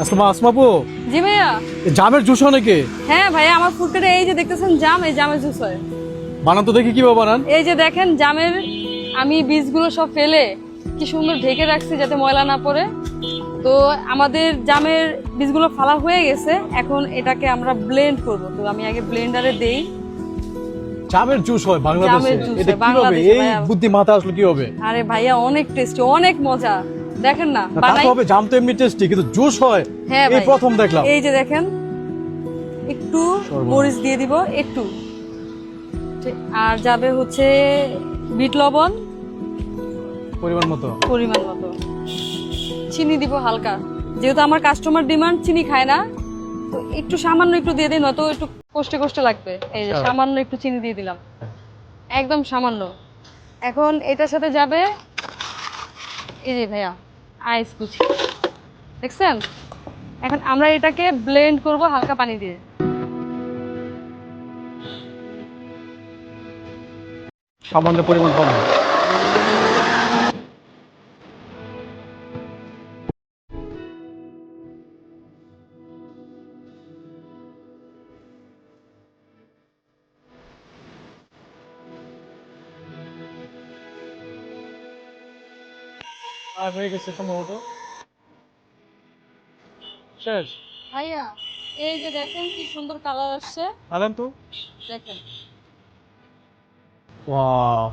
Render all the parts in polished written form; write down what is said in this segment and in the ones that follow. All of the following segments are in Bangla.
আসমাপু, জি ভাইয়া। জামের জুস অনেকে হ্যাঁ ভাইয়া, আমার ফুডকার্টে এই যে দেখতেছেন জাম, এই জামের জুস হয়। বানান তো দেখি কিভাবে বানান। এই যে দেখেন জামের আমি বীজগুলো সব ফেলে কি সুন্দর ঢেকে রাখছি যাতে ময়লা না পড়ে। তো আমাদের জামের বীজগুলো ফালা হয়ে গেছে, এখন এটাকে আমরা ব্লেন্ড করব। তো আমি আগে ব্লেন্ডারে দেই। জামের জুস হয় বাংলাদেশে, জামের জুস এটা হয় কিভাবে বাংলাদেশে এই ভাইয়া। বুদ্ধি মাথা আসলো কিভাবে? আরে ভাইয়া অনেক টেস্টি, অনেক মজা। দেখেন না তা বানাই। তো হবে, জাম তো এমনি টেস্টি, কিন্তু জুস হয় হ্যাঁ এই ভাই, প্রথম দেখলাম। এই যে দেখেন একটু মরিচ দিয়ে দিব একটু, আর যাবে হচ্ছে বিট লবণ পরিমাণ মতো, পরিমাণ মতো, চিনি দিব হালকা, যেহেতু আমার কাস্টমার ডিমান্ড চিনি খায় না, তো একটু সামান্য একটু দিয়ে দিই, নয়তো একটু কষ্টে কষ্টে লাগবে। এই যে সামান্য একটু চিনি দিয়ে দিলাম, একদম সামান্য। এখন এটার সাথে যাবে এই যে ভাইয়া আইস কুচি, দেখছেন? এখন আমরা এটাকে ব্লেন্ড করব হালকা পানি দিয়ে। সামান্য পরিমাণ পাবো। আর হয়ে গেছে সম্ভবত শেষ। ভাইয়া এই যে দেখেন কি সুন্দর কালার আসছে, আলেন তো, দেখেন। ওয়াও,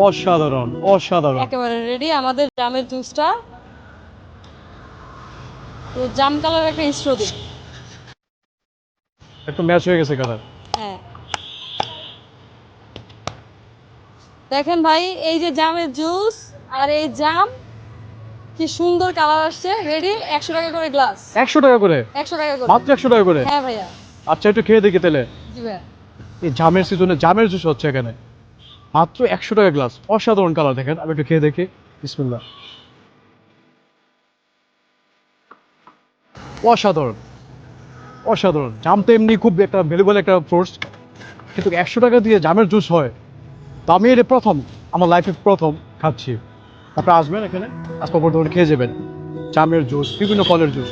অসাধারণ অসাধারণ। একেবারে রেডি আমাদের জামের জুসটা। তো জাম কালার একটা ইস্ট্রো দিই। একটু ম্যাচ হয়ে গেছে কালার। হ্যাঁ দেখেন ভাই, এই যে জামের জুস আর এই জাম, কি সুন্দর কালার আসছে। রেডি, 100 টাকা করে গ্লাস। 100 টাকা করে? 100 টাকা করে মাত্র 100 টাকা করে? হ্যাঁ ভাইয়া। আচ্ছা একটু খেয়ে দেখি তাহলে। জি ভাইয়া। এই জামের সিজনে জামের জুস হচ্ছে এখানে, মাত্র 100 টাকা গ্লাস। অসাধারণ কালার, দেখেন আমি একটু খেয়ে দেখি। বিসমিল্লাহ। অসাধারণ অসাধারণ। জাম তো এমনি খুব একটা ভ্যালুয়েবল একটা ফ্রুটস, কিন্তু 100 টাকা দিয়ে জামের জুস হয়, তো আমি এটা প্রথম, আমার লাইফে প্রথম খাচ্ছি। আপনারা আসবেন এখানে, আসবার পর খেয়ে যাবেন জামের জুস, বিভিন্ন ফলের জুস।